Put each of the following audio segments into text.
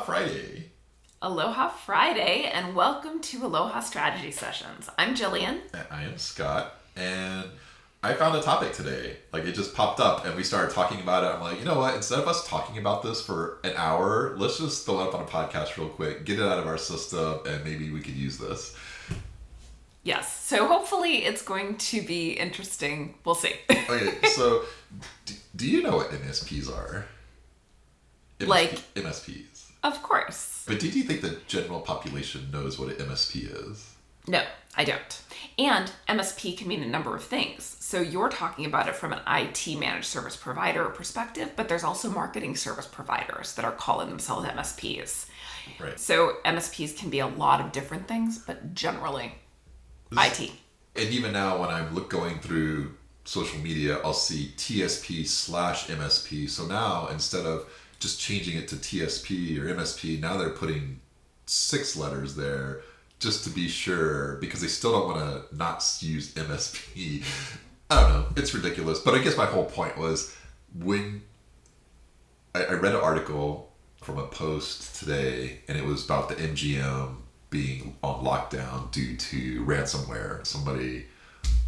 Friday. Aloha Friday, and welcome to Aloha Strategy Sessions. I'm Jillian. And I am Scott, and I found a topic today. Like, it just popped up, and we started talking about it. I'm like, you know what? Instead of us talking about this for an hour, let's just throw it up on a podcast real quick, get it out of our system, and maybe we could use this. Yes, so hopefully it's going to be interesting. We'll see. Okay, so do you know what MSPs are? MSPs. Of course. But do you think the general population knows what an MSP is? No, I don't. And MSP can mean a number of things. So you're talking about it from an IT managed service provider perspective, but there's also marketing service providers that are calling themselves MSPs. Right. So MSPs can be a lot of different things, but generally IT. And even now when I'm going through social media, I'll see TSP/MSP. So now instead of just changing it to TSP or MSP, now they're putting 6 letters there just to be sure, because they still don't want to not use MSP. I don't know. It's ridiculous. But I guess my whole point was when I read an article from a post today, and it was about the MGM being on lockdown due to ransomware. Somebody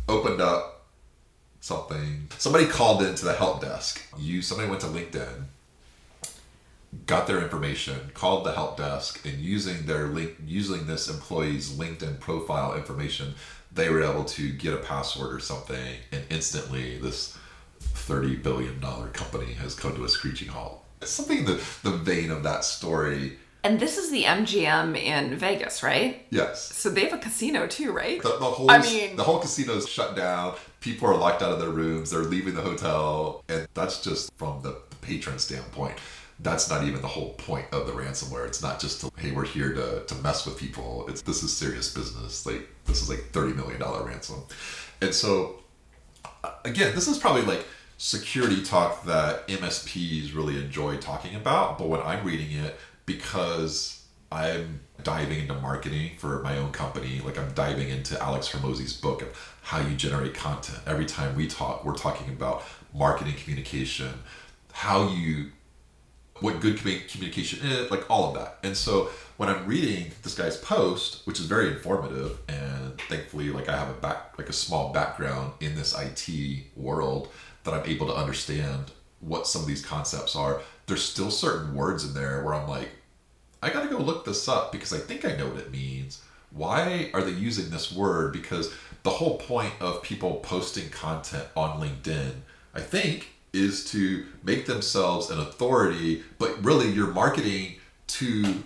opened up something. Somebody called into the help desk. Somebody went to LinkedIn, got their information, called the help desk, and using this employee's LinkedIn profile information, they were able to get a password or something, and instantly this $30 billion company has come to a screeching halt. It's something in the vein of that story. And this is the MGM in Vegas, right? Yes. So they have a casino too, right? The whole casino's shut down. People are locked out of their rooms. They're leaving the hotel. And that's just from the patron standpoint. That's not even the whole point of the ransomware. It's not just hey, we're here to mess with people. This is serious business. This is like $30 million ransom. And so, again, this is probably like security talk that MSPs really enjoy talking about. But when I'm reading it, because I'm diving into marketing for my own company, like I'm diving into Alex Hermosi's book of how you generate content. Every time we talk, we're talking about marketing communication, what good communication is, like all of that. And so when I'm reading this guy's post, which is very informative, and thankfully, like I have a small background in this IT world that I'm able to understand what some of these concepts are. There's still certain words in there where I'm like, I gotta go look this up because I think I know what it means. Why are they using this word? Because the whole point of people posting content on LinkedIn, I think, is to make themselves an authority, but really you're marketing to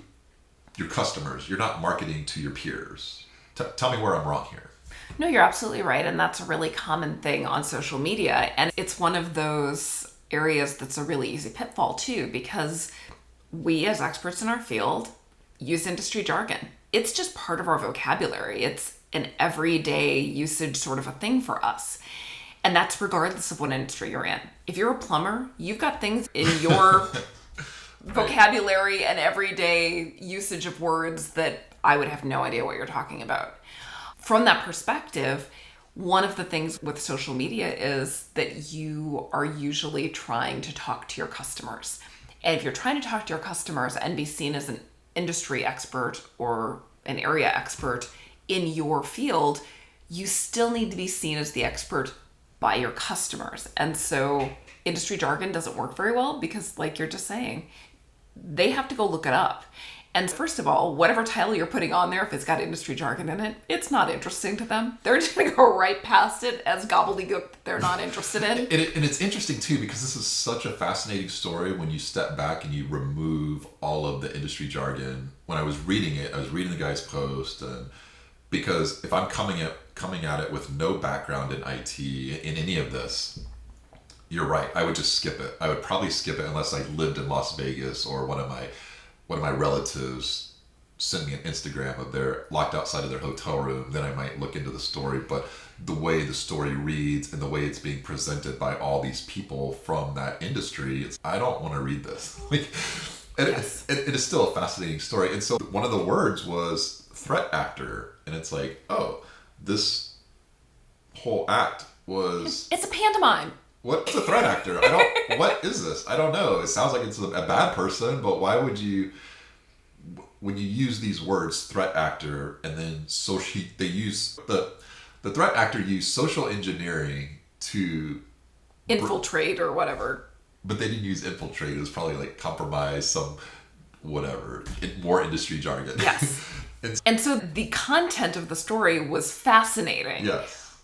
your customers. You're not marketing to your peers. Tell me where I'm wrong here. No, you're absolutely right. And that's a really common thing on social media. And it's one of those areas that's a really easy pitfall too, because we as experts in our field use industry jargon. It's just part of our vocabulary. It's an everyday usage sort of a thing for us. And that's regardless of what industry you're in. If you're a plumber, you've got things in your vocabulary and everyday usage of words that I would have no idea what you're talking about. From that perspective, one of the things with social media is that you are usually trying to talk to your customers. And if you're trying to talk to your customers and be seen as an industry expert or an area expert in your field, you still need to be seen as the expert by your customers. And so industry jargon doesn't work very well because, like you're just saying, they have to go look it up. And first of all, whatever title you're putting on there, if it's got industry jargon in it, it's not interesting to them. They're just going to go right past it as gobbledygook that they're not interested in. And it's interesting too, because this is such a fascinating story when you step back and you remove all of the industry jargon. When I was reading it, I was reading the guy's post, and because if I'm coming at it with no background in IT, in any of this, you're right. I would just skip it. I would probably skip it unless I lived in Las Vegas or one of my relatives send me an Instagram of they're locked outside of their hotel room. Then I might look into the story. But the way the story reads and the way it's being presented by all these people from that industry, I don't want to read this. Yes. It is still a fascinating story. And so one of the words was threat actor. And it's like, oh, this whole act was... It's a pantomime. What's a threat actor? What is this? I don't know. It sounds like it's a bad person, but why would you when you use these words, threat actor, and then they use the threat actor used social engineering to infiltrate or whatever. But they didn't use infiltrate. It was probably like compromise, some whatever, more industry jargon. Yes. And so the content of the story was fascinating. Yes.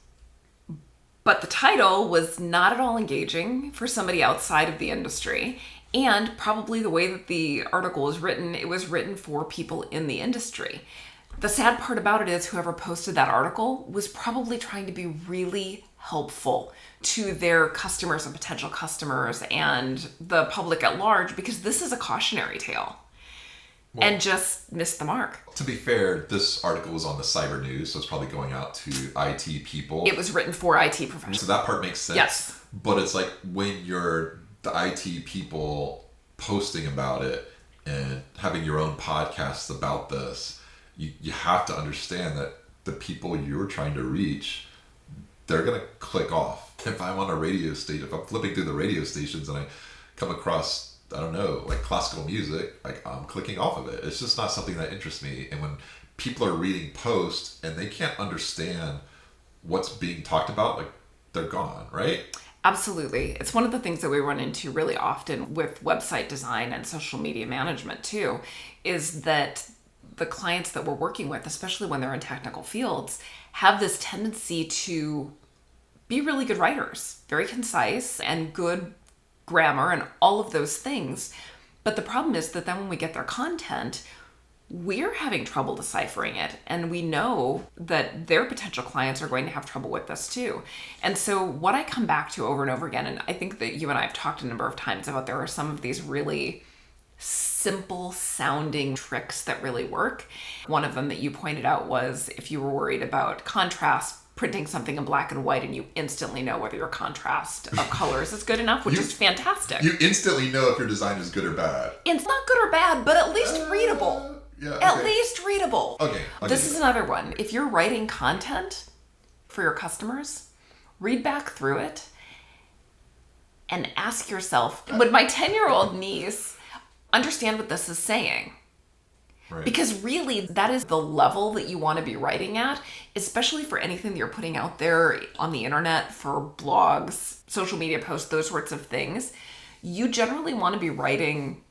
But the title was not at all engaging for somebody outside of the industry. And probably the way that the article was written, it was written for people in the industry. The sad part about it is whoever posted that article was probably trying to be really helpful to their customers and potential customers and the public at large, because this is a cautionary tale. Well, and just missed the mark. To be fair, this article was on the cyber news, so it's probably going out to IT people. It was written for IT professionals. So that part makes sense. Yes. But it's like when you're the IT people posting about it and having your own podcasts about this, you have to understand that the people you're trying to reach, they're going to click off. If I'm on a radio station, if I'm flipping through the radio stations and I come across, I don't know, like classical music, like I'm clicking off of it. It's just not something that interests me. And when people are reading posts and they can't understand what's being talked about, like they're gone, right? Absolutely. It's one of the things that we run into really often with website design and social media management too, is that the clients that we're working with, especially when they're in technical fields, have this tendency to be really good writers, very concise and good grammar and all of those things. But the problem is that then when we get their content, we're having trouble deciphering it. And we know that their potential clients are going to have trouble with this too. And so what I come back to over and over again, and I think that you and I have talked a number of times about, there are some of these really simple sounding tricks that really work. One of them that you pointed out was if you were worried about contrast, printing something in black and white and you instantly know whether your contrast of colors is good enough, which is fantastic. You instantly know if your design is good or bad. It's not good or bad, but at least readable. Yeah, okay. At least readable. Okay. This is another one. If you're writing content for your customers, read back through it and ask yourself, would my 10-year-old niece understand what this is saying? Right. Because really, that is the level that you want to be writing at, especially for anything that you're putting out there on the internet, for blogs, social media posts, those sorts of things. You generally want to be writing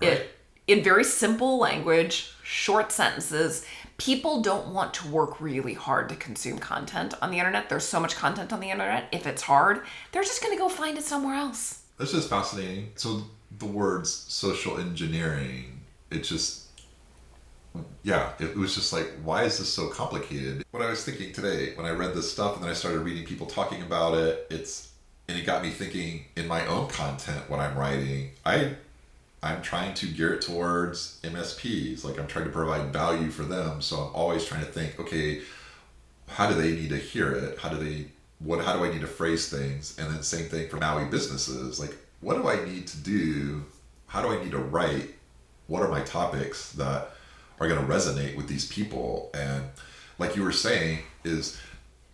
it in very simple language, short sentences. People don't want to work really hard to consume content on the internet. There's so much content on the internet. If it's hard, they're just going to go find it somewhere else. This is fascinating. So the words social engineering, it just... Yeah, it was just like, why is this so complicated? What I was thinking today, when I read this stuff and then I started reading people talking about it, it got me thinking in my own content, what I'm writing, I'm trying to gear it towards MSPs. Like I'm trying to provide value for them. So I'm always trying to think, okay, how do they need to hear it? How do I need to phrase things? And then same thing for Maui businesses. Like, what do I need to do? How do I need to write? What are my topics that are going to resonate with these people? And like you were saying, is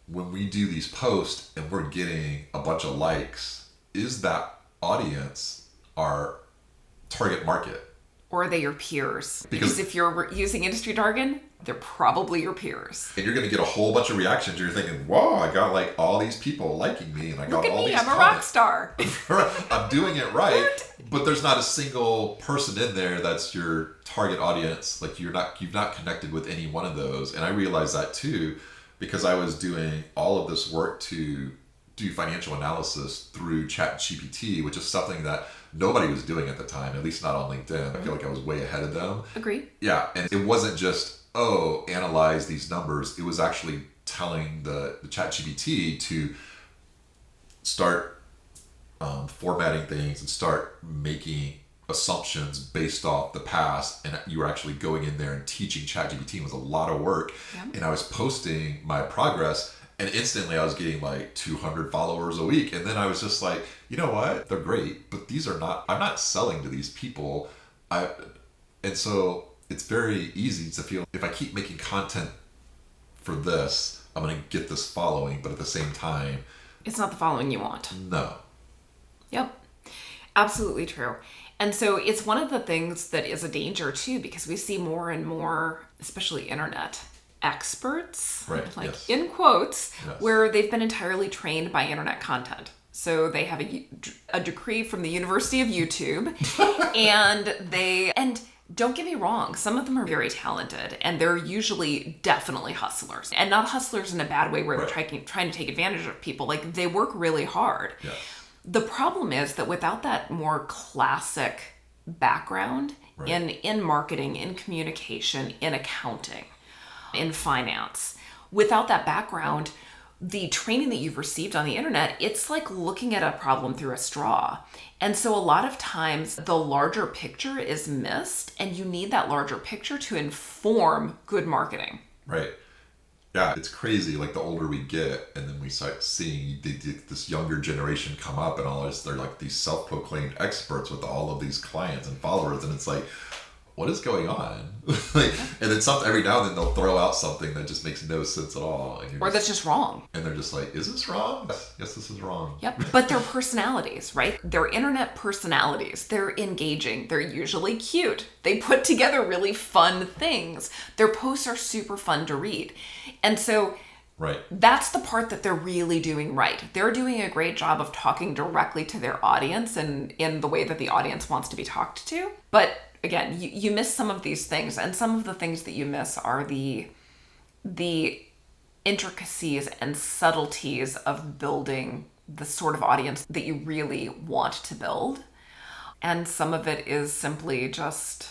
when we do these posts and we're getting a bunch of likes, is that audience our target market? Or are they your peers? Because if you're using industry jargon, they're probably your peers. And you're going to get a whole bunch of reactions. You're thinking, whoa, I got like all these people liking me and I got all these comments. I'm a rock star. I'm doing it right. But there's not a single person in there that's your target audience. Like you've not connected with any one of those. And I realized that too, because I was doing all of this work to do financial analysis through ChatGPT, which is something that nobody was doing at the time, at least not on LinkedIn. I feel like I was way ahead of them. Agreed. Yeah. And it wasn't just, analyze these numbers. It was actually telling the ChatGPT to start formatting things and start making assumptions based off the past. And you were actually going in there and teaching ChatGPT. It was a lot of work. Yeah. And I was posting my progress and instantly I was getting like 200 followers a week. And then I was just like, you know what? They're great, but I'm not selling to these people. And so it's very easy to feel if I keep making content for this, I'm going to get this following, but at the same time, it's not the following you want. No. Yep. Absolutely true. And so it's one of the things that is a danger too, because we see more and more, especially internet experts, Right, like yes. in quotes, Yes. where they've been entirely trained by internet content. So they have a decree from the University of YouTube, and don't get me wrong, some of them are very talented, and they're usually definitely hustlers, and not hustlers in a bad way where they're trying to take advantage of people. Like, they work really hard. Yes. The problem is that without that more classic background in marketing, in communication, in accounting, in finance, without that background, the training that you've received on the internet, it's like looking at a problem through a straw. And so a lot of times the larger picture is missed, and you need that larger picture to inform good marketing. Right. Yeah, it's crazy. Like, the older we get, and then we start seeing this younger generation come up, and all this, they're like these self-proclaimed experts with all of these clients and followers, and it's like, what is going on? Like, and then every now and then they'll throw out something that just makes no sense at all, and That's just wrong. And they're just like, is this wrong? Yes, this is wrong. Yep. But they're personalities, right? They're internet personalities. They're engaging. They're usually cute. They put together really fun things. Their posts are super fun to read. And so that's the part that they're really doing right. They're doing a great job of talking directly to their audience and in the way that the audience wants to be talked to. But again, you miss some of these things, and some of the things that you miss are the intricacies and subtleties of building the sort of audience that you really want to build. And some of it is simply just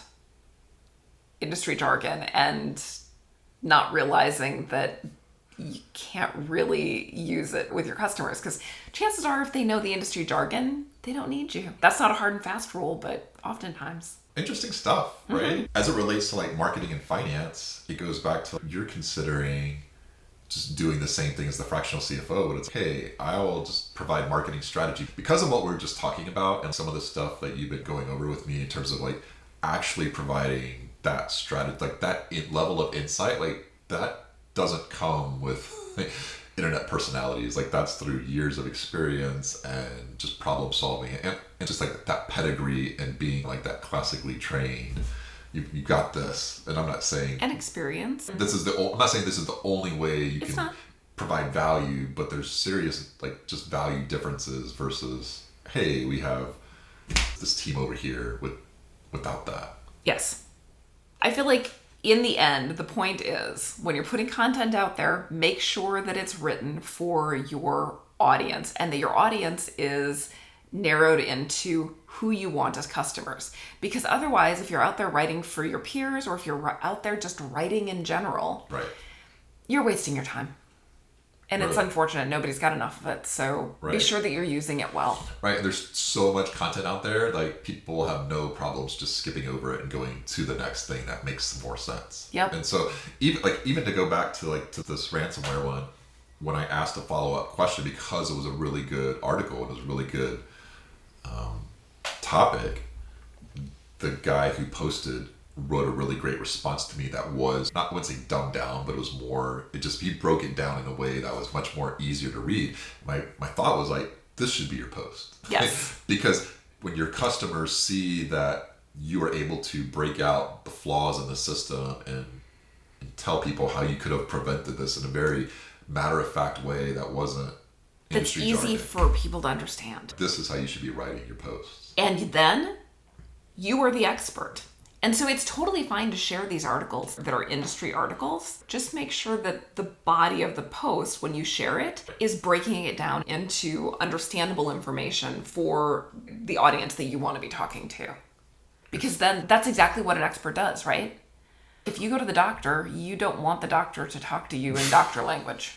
industry jargon and not realizing that you can't really use it with your customers, because chances are, if they know the industry jargon, they don't need you. That's not a hard and fast rule, but oftentimes. Interesting stuff, right? As it relates to like marketing and finance, it goes back to you're considering just doing the same thing as the fractional CFO, but it's, hey, I will just provide marketing strategy because of what we're just talking about and some of the stuff that you've been going over with me in terms of like actually providing that strategy, like that level of insight, like that doesn't come with internet personalities. Like, that's through years of experience and just problem solving and just like that pedigree and being like that classically trained. You got this. And I'm not saying And experience. I'm not saying this is the only way you can provide value, but there's serious like just value differences versus, hey, we have this team over here without that. Yes. I feel like in the end, the point is, when you're putting content out there, make sure that it's written for your audience and that your audience is narrowed into who you want as customers. Because otherwise, if you're out there writing for your peers, or if you're out there just writing in general, you're wasting your time. And it's unfortunate. Nobody's got enough of it. So be sure that you're using it well. Right. There's so much content out there. Like, people have no problems just skipping over it and going to the next thing that makes more sense. Yep. And so even to go back to this ransomware one, when I asked a follow-up question, because it was a really good article and it was a really good topic, the guy who posted wrote a really great response to me that was not, I wouldn't say dumbed down, but it was more, he broke it down in a way that was much more easier to read. My thought was like, this should be your post. Yes. Because when your customers see that you are able to break out the flaws in the system and tell people how you could have prevented this in a very matter-of-fact way that wasn't That's industry easy jargon, for people to understand. this is how you should be writing your posts. And then you are the expert. And so it's totally fine to share these articles that are industry articles. Just make sure that the body of the post, when you share it, is breaking it down into understandable information for the audience that you want to be talking to. Because then that's exactly what an expert does, right? If you go to the doctor, you don't want the doctor to talk to you in doctor language.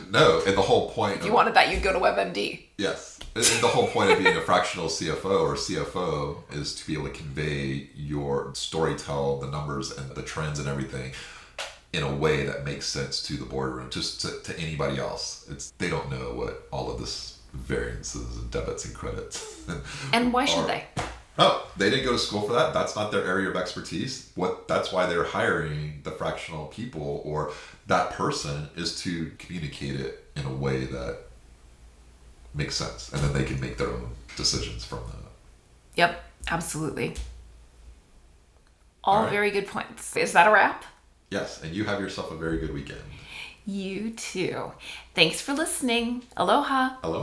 No, and the whole point If you wanted that, you'd go to WebMD. Yes. And the whole point of being a fractional CFO or CFO is to be able to convey your story, tell the numbers and the trends and everything in a way that makes sense to the boardroom, just to anybody else. They don't know what all of this variances and debits and credits. And why should they? Oh, they didn't go to school for that. That's not their area of expertise. That's why they're hiring the fractional people, or that person is to communicate it in a way that makes sense, and then they can make their own decisions from that. Yep. Absolutely. All right. very good points. Is that a wrap? Yes, and you have yourself a very good weekend. You too. Thanks for listening. Aloha. Aloha.